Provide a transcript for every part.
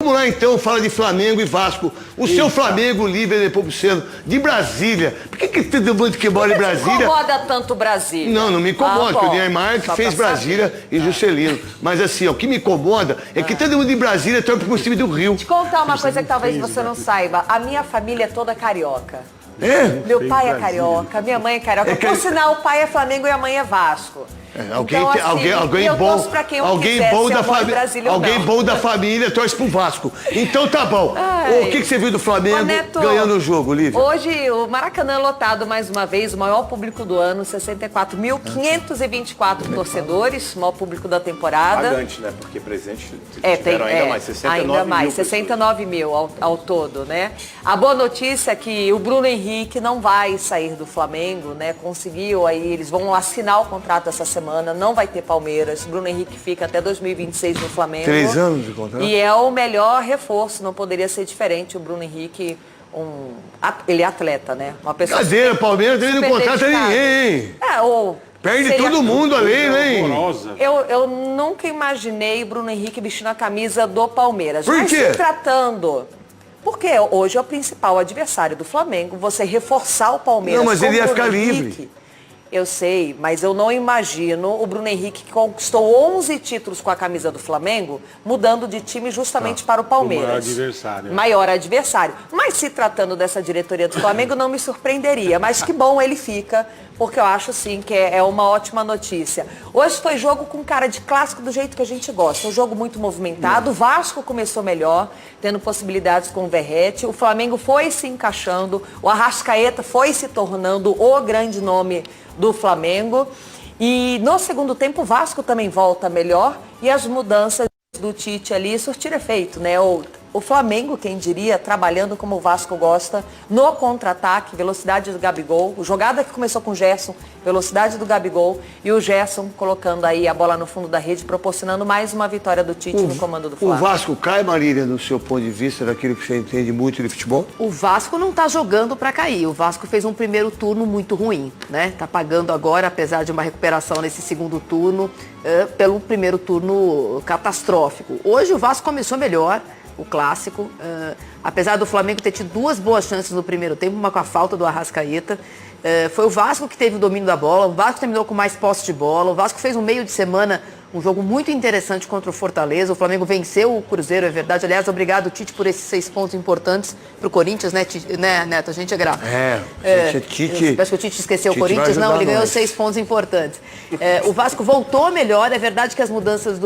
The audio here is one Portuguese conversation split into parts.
Vamos lá então, fala de Flamengo e Vasco. O seu Flamengo, Líder Nepomuceno, de Brasília. Por que todo mundo que mora em Brasília... Não incomoda tanto Brasília? Não me incomoda, porque o Neymar que fez Brasília e Juscelino. Mas assim, o que me incomoda é que todo mundo em Brasília torce pro time do Rio. Te contar uma coisa que talvez você não saiba. A minha família é toda carioca. É? Meu pai é carioca, minha mãe é carioca. Por sinal, o pai é Flamengo e a mãe é Vasco. Alguém bom da família torce pro Vasco. Então tá bom. O que você viu do Flamengo ganhando o jogo, Lívia? Hoje o Maracanã é lotado mais uma vez, o maior público do ano, 64.524 torcedores, o maior público da temporada. Pagante, né? Porque presente tiveram ainda mais, 69 ainda mais, mil 69 mil ao todo, né? A boa notícia é que o Bruno Henrique não vai sair do Flamengo, né? Conseguiu aí, eles vão assinar o contrato essa semana, não vai ter Palmeiras. Bruno Henrique fica até 2026 no Flamengo. 3 anos de contrato. E é o melhor reforço, não poderia ser diferente. O Bruno Henrique, ele é atleta, né? Uma pessoa. Cadeira, Palmeiras também não contrata ninguém. Perde todo mundo ali, né? Eu nunca imaginei Bruno Henrique vestindo a camisa do Palmeiras. Por quê? Mas se tratando... Porque hoje é o principal adversário do Flamengo, você reforçar o Palmeiras. Não, mas ele ia Bruno ficar Henrique, livre. Eu sei, mas eu não imagino o Bruno Henrique, que conquistou 11 títulos com a camisa do Flamengo, mudando de time justamente para o Palmeiras. O maior adversário. Maior adversário. Mas se tratando dessa diretoria do Flamengo, não me surpreenderia. Mas que bom ele fica, porque eu acho sim que é uma ótima notícia. Hoje foi jogo com cara de clássico do jeito que a gente gosta. Um jogo muito movimentado. O Vasco começou melhor, tendo possibilidades com o Verratti. O Flamengo foi se encaixando. O Arrascaeta foi se tornando o grande nome do Flamengo. E no segundo tempo o Vasco também volta melhor e as mudanças do Tite ali surtiram efeito, né? O Flamengo, quem diria, trabalhando como o Vasco gosta, no contra-ataque, velocidade do Gabigol, jogada que começou com o Gerson, velocidade do Gabigol e o Gerson colocando aí a bola no fundo da rede, proporcionando mais uma vitória do Tite no comando do Flamengo. O Vasco cai, Marília, no seu ponto de vista, daquilo que você entende muito de futebol? O Vasco não está jogando para cair. O Vasco fez um primeiro turno muito ruim, né? Tá pagando agora, apesar de uma recuperação nesse segundo turno, pelo primeiro turno catastrófico. Hoje o Vasco começou melhor, o clássico, apesar do Flamengo ter tido 2 boas chances no primeiro tempo, uma com a falta do Arrascaeta. Foi o Vasco que teve o domínio da bola, o Vasco terminou com mais posse de bola, o Vasco fez um meio de semana, um jogo muito interessante contra o Fortaleza. O Flamengo venceu o Cruzeiro, é verdade. Aliás, obrigado, Tite, por esses 6 pontos importantes para o Corinthians, né, Neto? A gente é grato. Tite... Acho que o Tite esqueceu o Corinthians. Não, ele ganhou 6 pontos importantes. O Vasco voltou melhor. É verdade que as mudanças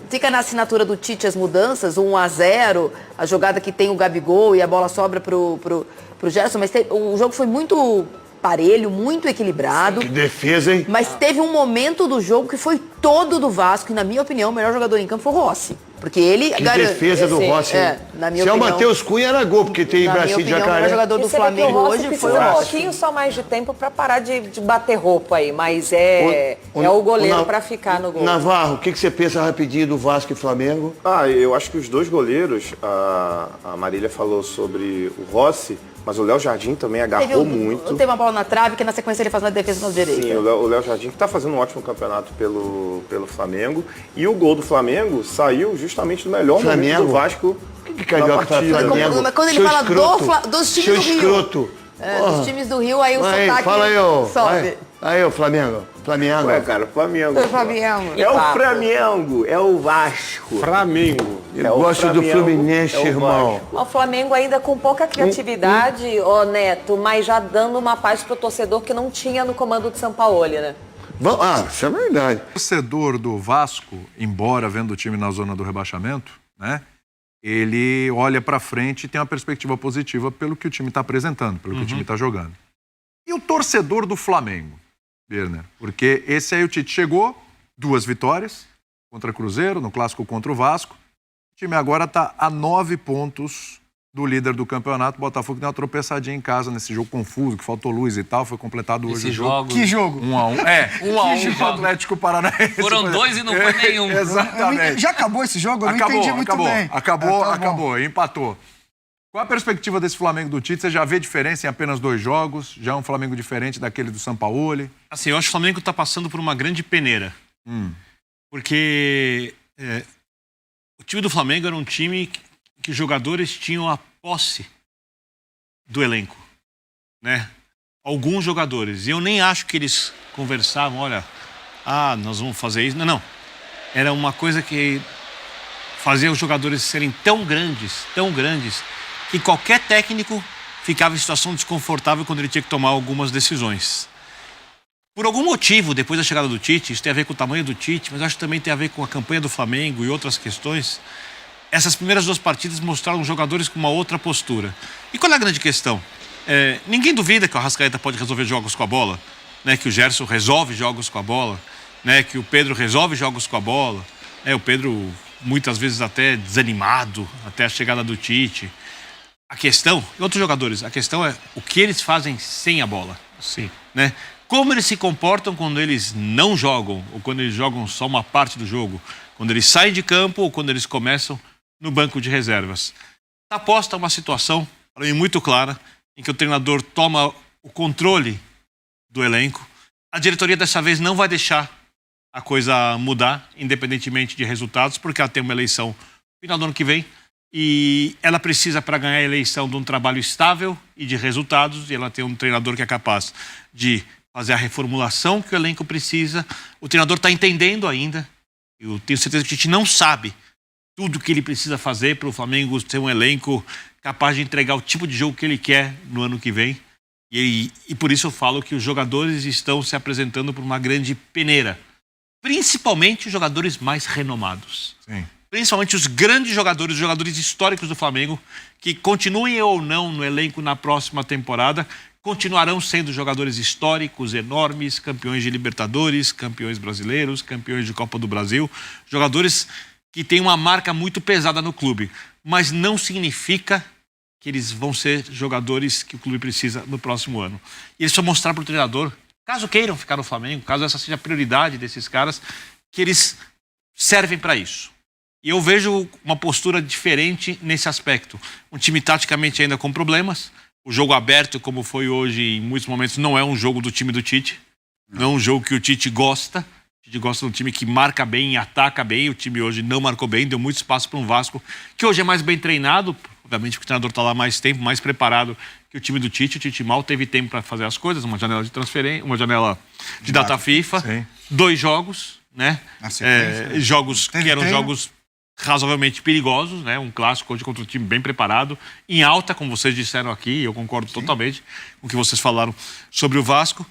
Fica na assinatura do Tite as mudanças, 1-0, a jogada que tem o Gabigol e a bola sobra pro Gerson, mas o jogo foi muito parelho, muito equilibrado. Que defesa, hein? Mas teve um momento do jogo que foi todo do Vasco, e na minha opinião, o melhor jogador em campo foi o Rossi. Porque ele... Que defesa do Rossi. Na minha Se é o opinião, Matheus Cunha, era gol, porque tem Brasil de Jacaré. O melhor jogador do Flamengo hoje foi o um Rossi. pouquinho só mais de tempo para parar de bater roupa aí, mas é o goleiro para ficar no gol. Navarro, o que você pensa rapidinho do Vasco e Flamengo? Eu acho que os dois goleiros, a Marília falou sobre o Rossi, mas o Léo Jardim também agarrou muito. Teve uma bola na trave, que na sequência ele faz uma defesa na direita. Sim, o Léo Jardim que está fazendo um ótimo campeonato pelo Flamengo. E o gol do Flamengo saiu justamente do melhor momento do Vasco. O que carioca fala Flamengo? Mas quando ele fala dos times do Rio. Escroto. Dos times do Rio, aí o sotaque fala aí, sobe. Aí, o Flamengo. Ué, cara, Flamengo. É o Flamengo. É o Flamengo, é o Vasco. Flamengo. Eu gosto do Fluminense, irmão. O Flamengo ainda com pouca criatividade, Neto, mas já dando uma paz pro torcedor que não tinha no comando de São Paulo, né? Isso é verdade. O torcedor do Vasco, embora vendo o time na zona do rebaixamento, né? Ele olha para frente e tem uma perspectiva positiva pelo que o time está apresentando, pelo que o time está jogando. E o torcedor do Flamengo, Birner? Porque esse aí o Tite chegou, 2 vitórias contra o Cruzeiro, no clássico contra o Vasco. O time agora está a 9 pontos do líder do campeonato. O Botafogo deu uma tropeçadinha em casa nesse jogo confuso, que faltou luz e tal. Foi completado hoje o jogo. Que jogo? 1-1. 1-1 com o Atlético Paranaense. Foram 2 e não foi nenhum. Exatamente. Já acabou esse jogo? Eu não entendi muito bem. Acabou. Empatou. Qual a perspectiva desse Flamengo do Tite? Você já vê diferença em apenas 2 jogos? Já é um Flamengo diferente daquele do Sampaoli? Assim, eu acho que o Flamengo está passando por uma grande peneira. Porque time do Flamengo era um time que os jogadores tinham a posse do elenco, né? Alguns jogadores. E eu nem acho que eles conversavam, olha, nós vamos fazer isso. Não. Era uma coisa que fazia os jogadores serem tão grandes, que qualquer técnico ficava em situação desconfortável quando ele tinha que tomar algumas decisões. Por algum motivo, depois da chegada do Tite, isso tem a ver com o tamanho do Tite, mas acho que também tem a ver com a campanha do Flamengo e outras questões, essas primeiras 2 partidas mostraram jogadores com uma outra postura. E qual é a grande questão? Ninguém duvida que o Arrascaeta pode resolver jogos com a bola, né? Que o Gerson resolve jogos com a bola, né? Que o Pedro resolve jogos com a bola. O Pedro, muitas vezes até desanimado, até a chegada do Tite. A questão, e outros jogadores, a questão é o que eles fazem sem a bola. Sim. Né? Como eles se comportam quando eles não jogam, ou quando eles jogam só uma parte do jogo, quando eles saem de campo ou quando eles começam no banco de reservas. Está posta uma situação, para mim, muito clara, em que o treinador toma o controle do elenco. A diretoria dessa vez não vai deixar a coisa mudar, independentemente de resultados, porque ela tem uma eleição no final do ano que vem e ela precisa, para ganhar a eleição, de um trabalho estável e de resultados, e ela tem um treinador que é capaz de fazer a reformulação que o elenco precisa. O treinador está entendendo ainda, eu tenho certeza que a gente não sabe tudo o que ele precisa fazer para o Flamengo ter um elenco capaz de entregar o tipo de jogo que ele quer no ano que vem. E por isso eu falo que os jogadores estão se apresentando por uma grande peneira. Principalmente os jogadores mais renomados. Sim. Principalmente os grandes jogadores, os jogadores históricos do Flamengo, que continuem ou não no elenco na próxima temporada, continuarão sendo jogadores históricos, enormes, campeões de Libertadores, campeões brasileiros, campeões de Copa do Brasil, jogadores que têm uma marca muito pesada no clube, mas não significa que eles vão ser jogadores que o clube precisa no próximo ano. E eles precisam mostrar para o treinador, caso queiram ficar no Flamengo, caso essa seja a prioridade desses caras, que eles servem para isso. E eu vejo uma postura diferente nesse aspecto. Um time taticamente ainda com problemas, o jogo aberto, como foi hoje, em muitos momentos, não é um jogo do time do Tite, não é um jogo que o Tite gosta. O Tite gosta de um time que marca bem e ataca bem. O time hoje não marcou bem, deu muito espaço para um Vasco, que hoje é mais bem treinado, obviamente porque o treinador está lá mais tempo, mais preparado que o time do Tite. O Tite mal teve tempo para fazer as coisas, uma janela de transferência, uma janela de data FIFA, sim. 2 jogos, né? Jogos que eram jogos razoavelmente perigosos, né? Um clássico hoje contra um time bem preparado, em alta, como vocês disseram aqui, eu concordo totalmente com o que vocês falaram sobre o Vasco.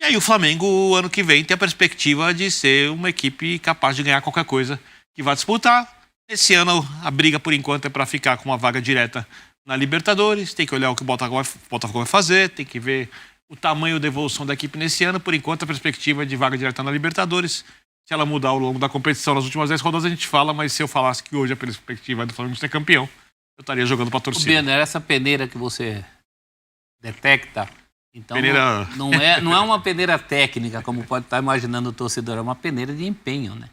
E aí o Flamengo, ano que vem, tem a perspectiva de ser uma equipe capaz de ganhar qualquer coisa que vai disputar. Esse ano a briga, por enquanto, é para ficar com uma vaga direta na Libertadores. Tem que olhar o que o Botafogo vai fazer, tem que ver o tamanho da evolução da equipe nesse ano. Por enquanto, a perspectiva é de vaga direta na Libertadores. Se ela mudar ao longo da competição nas últimas 10 rodadas, a gente fala, mas se eu falasse que hoje a perspectiva é do Flamengo ser campeão, eu estaria jogando para a torcida. Beno, essa peneira que você detecta, então peneira... não é uma peneira técnica, como pode estar imaginando o torcedor, é uma peneira de empenho, né?